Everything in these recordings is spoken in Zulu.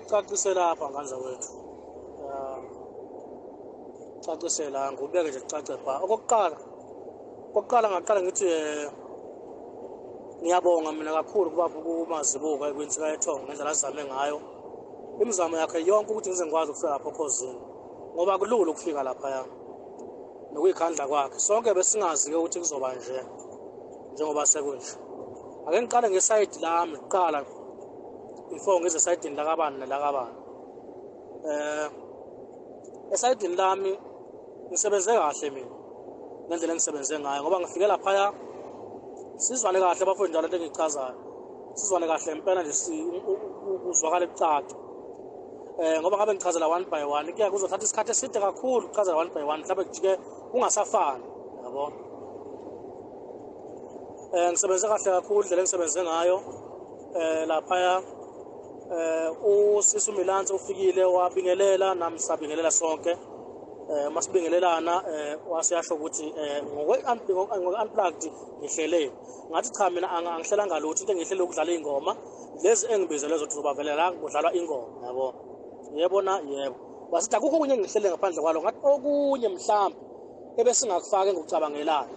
cacisela lapha ngandla wethu. Cacisela ngubeke nje cace pha. Okokuqala ngaqala ngithi ngiyabonga mina kakhulu kubaba uMazibuko ekwenzeka ethongo ngendlela azame ngayo. Imizamo yakhe yonke ukuthi ngize ngikwazi ukufika lapha ekhosini. Ngoba kulula ukufika lapha ya. Nokuyikhandla kwakhe. Sonke besingazi ke ukuthi kuzoba nje njengoba sekunje. Ake ngiqale ngesayidi lami kuqala before ngize esayidini lakabani nelakabani. Esayidini lami ngisebenze kahle mina. Ngendlela engisebenze ngayo ngoba ngifike lapha sizwane kahle abafowethu njalo into engichazayo. Sizwane kahle impela nje uzwakala ebucaca. Ngoba ngabe ngichazela one by one kuya kuzothatha isikhathi eside kakhulu ukuchazela one by one mhlawumbe kujike kungasafani yabo. Ngisebenze kahle kakhulu indlela engisebenze ngayo lapha usisi uMilansi ufikile wabingelela nami sabingelela sonke. Masibingelelana wasiyasho ukuthi ngokwe-unplugged ngihlele ngathi cha mina angihlela lutho into engihlele ukudlala ingoma lezi engibizele zokuthi uzobavelela kudlalwa ingoma yabo. Yebona yebo wasithi akukho okunye engihlele ngaphandle kwalo ngathi okunye mhlawumbe ebesingakufaka engikucabangelayo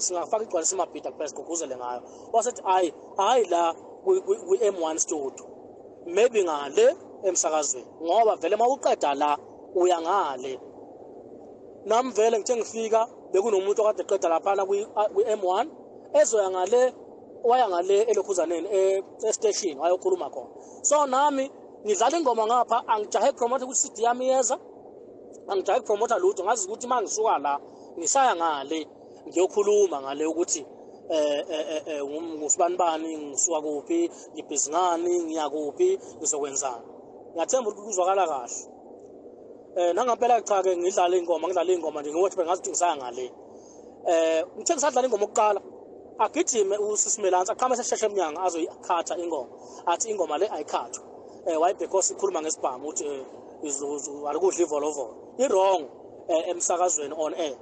singafaka igcwalisa imabhida kuphela sigqugquzele ngayo. Wasethi hayi la ku-M1 studio maybe ngale emsakazweni ngoba vele mawuqeda la uya ngale. Nami vele ngithe ngifika bekunomuntu okade eqeda lapha ku-M1 ezoya ngale waya ngale elokhuzaneni e-station wayokhuluma khona. So nami ngidlala ingoma ngapha angijahe promote ukuthi CD yami yeza angijahe promote lutho ngazi ukuthi mangisuka la ngisaya ngale ngiyokhuluma ngale ukuthi ngusibani ngisuka kuphi ngibhizingani ngiya kuphi ngizokwenzana. Ngiyathemba ukuthi kuzwakala kahle. Nangampela cha ke ngidlala ingoma nje ngokuthi bengazi ukuthi ngisaya ngale. Ngithe ngisadlala ingoma okuqala agijime usisi Milansi aqhama sesheshe emnyango azoyikhatha ingoma. Athi ingoma le ayikhathwa. Why because ikhuluma ngesibhamu ukuthi alikudla ivolovolo. I-wrong emsakazweni on air.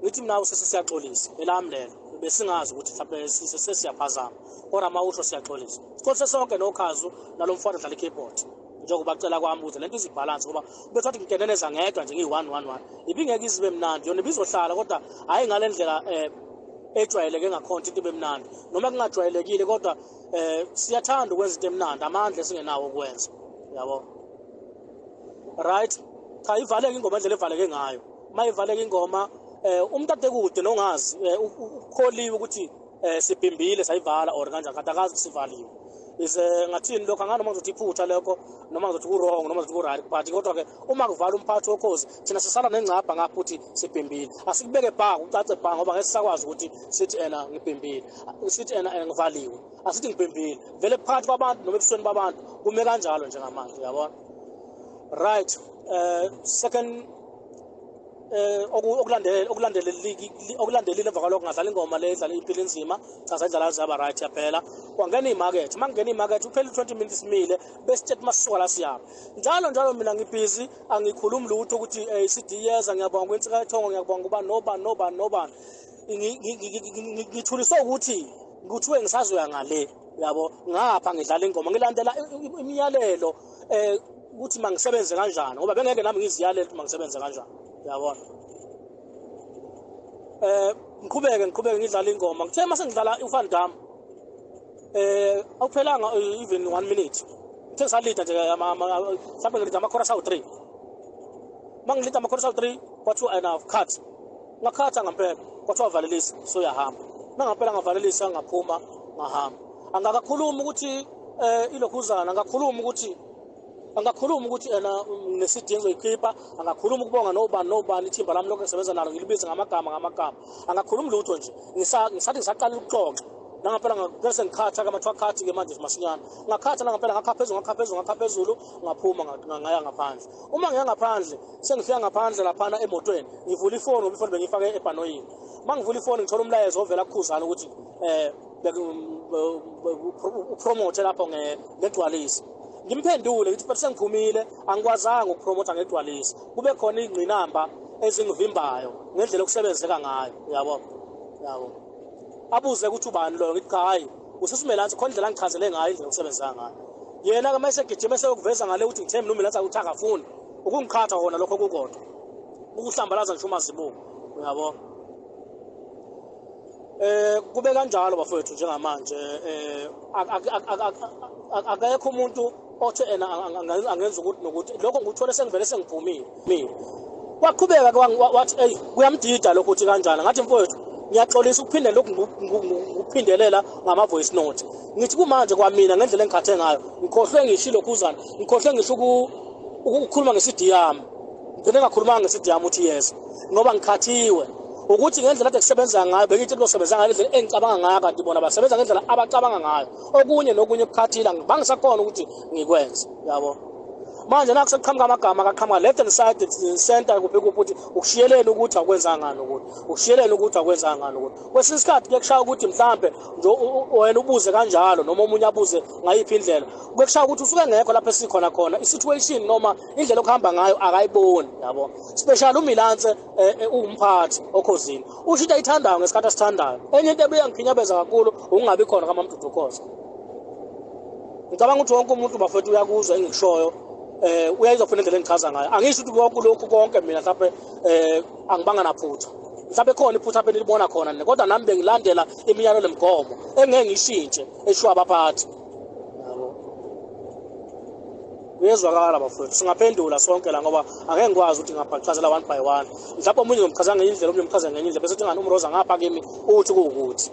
Ngithi mina usisi siyaxolisa elami lelo. Besingazi ukuthi mhlawumbe sesiyaphazama kodwa mawusho siyaxolisa. Sikholise sonke nokhazu nalomfana odlala i-keyboard. Njengoba bacela kwami ukuthi lento izibalance ngoba bethathi ngikeneleza ngedwa nje ngiyi111 ibingeke izibe mnandi yona ibizohlala kodwa hayi ngale ndlela ejwayeleke ngakhona into ibe mnandi noma kungajwayelekile kodwa siyathanda ukwenza into emnandi amandla esingenawo ukwenza yabo. Right cha ivaleke ingoma indlela evaleke ngayo mayivaleke ingoma umuntu adekude nongazi ukholiwe ukuthi sibhimbile sayivala or kanjani kanti akazi sivaliwe. Ngathini lokho anganoma ngizothi iphutha lokho noma ngizothi ku-wrong noma ngizothi ku-right but kodwa ke uma kuvala umphathi wokhozi thina sisala nengcabha ngapha ukuthi sibhimbile asikubeke bha ucace bha ngoba ngeke sisakwazi ukuthi sithi ngibhimbile sithi ngivaliwe asithi ngibhimbile vele phakathi kwabantu noma ebusweni babantu kume kanjalo njengamanje uyabona. Right second okulandelile emva kwalokho ngadlala ingoma le edlala iphila inzima cha sayidlala zaba right yaphela kwangena imarket mangena imarket uphela 20 minutes mile bese sithi masisuka la siyapha njalo mina ngibhizi angikhulumi lutho ukuthi CD yeza ngiyabonga kwensika ethongo ngiyabonga kuba noba ngithulisa ukuthi ngithiwe ngisazoya ngale yabo ngapha ngidlala ingoma ngilandela imiyalelo ukuthi mangisebenze kanjani ngoba bengeke nami ngiziyalele ukuthi mangisebenze kanjani yabona. Ngiqhubeke ngidlala ingoma ngithe mase ngidlala uFan Dam awuphelanga even 1 minute ngithe ngisalida nje mhlawumbe ngilida ama-chorus awu-3 mangilida ama-chorus awu-3 kwathiwa enough cut ngakhatha ngampela kwathiwa valelisa so uyahamba nangampela ngavalelisa ngaphuma ngahamba. Angakakhulumi ukuthi ilokhuzana angakhuluma ukuthi ne-CD engizoyikhipha angakhuluma ukubonga nobani ithimba lami lokho ngisebenza nalo ngilibize ngamagama angakhulumi lutho nje ngisathi ngisaqala ukuxoxa nangampela ngase ngikhatha kamathiwa khathi-ke manje masinyana ngakhatha nangampela ngakha phezulu ngaphuma ngaya ngaphandle. Uma ngiya ngaphandle sengifika ngaphandle laphana emotweni ngivula ifoni ngoba ifoni bengiyifake ebhanoyini mangivula ifoni ngithola umlayezo ovela kukhuzana ukuthi upromote lapho ngegcwalisi. Ngimphendule ngithi phela sengiphumile angikwazanga ukupromotha ngegcwalisi kube khona ingqinamba ezingivimbayo ngendlela yokusebenzeka ngayo yabo. Abuze ukuthi ubani lo ngithi hayi usisi Milansi khona indlela ngichazele ngayo indlela yokusebenzeka ngayo yena ke mase gijima sekuveza ngale uthi ngithembe noma lathi ukuthi akafuni ukungikhatha wona lokho kukodwa ukuhlambalaza ngisho umazibuko uyabo kube kanjalo bafowethu njengamanje akekho umuntu othi ena angenza ukuthi nokuthi lokho ngikuthole sengivele sengiphumile mina kwaqhubeka wathi hey kuyamdida lokho uthi kanjani ngathi mfowethu ngiyaxolisa ukuphinde lokhu ngikuphindelela ngama voice note ngithi kumanje kwamina ngendlela engikhathe ngayo ngikhohlwe ngishilo khuzana ngikhohlwe ngisho ukukhuluma ngesidi yami ngene ngakhuluma ngesidi yami uthi yes ngoba ngikhathiwe ukuthi ngendlela ade kusebenza ngayo bekithi kuzosebenza ngayo indlela engicabanga ngayo kanti bona basebenza ngendlela abacabanga ngayo okunye nokunye ukukhathila bangisakhona ukuthi ngikwenze yabo manje nakuseqhamuka amagama akaqhamuka left and side center kubheka ukuthi ukushiyeleni ukuthi akwenza ngani ukuthi ukushiyeleni ukuthi akwenza ngani ukuthi kwesinye isikhathi kuyekushaya ukuthi mhlambe nje wena ubuze kanjalo noma omunye abuze ngayiphi indlela kuyekushaya ukuthi usuke ngekho lapho esikhona khona isituation noma indlela okuhamba ngayo akayiboni yabo special uMilanse umphathi okhosini usho into ayithandayo ngesikhathi asithandayo enye into ebeyangikhinyabeza kakhulu ukungabi khona kaMamdudu Khoza ngicabanga ukuthi wonke umuntu bafethu uyakuzwa engikushoyo uyayizofuna indlela engichaza ngayo angisho ukuthi lokhu konke mina mhlawumbe angibanga naphutha mhlawumbe khona iphutha apho nilibona khona kodwa nami bengilandela imiyalo lemgomo engeke ngishintshe eshiwa abaphathi yabo uyezwakala bafowethu singaphendula sonke la ngoba angeke ngikwazi ukuthi ngabhaqazela one by one mhlawumbe omunye ngomchaza ngenye indlela omunye umchaza ngenye indlela bese uthi ngani umroza ngapha kimi uthi kuwukuthi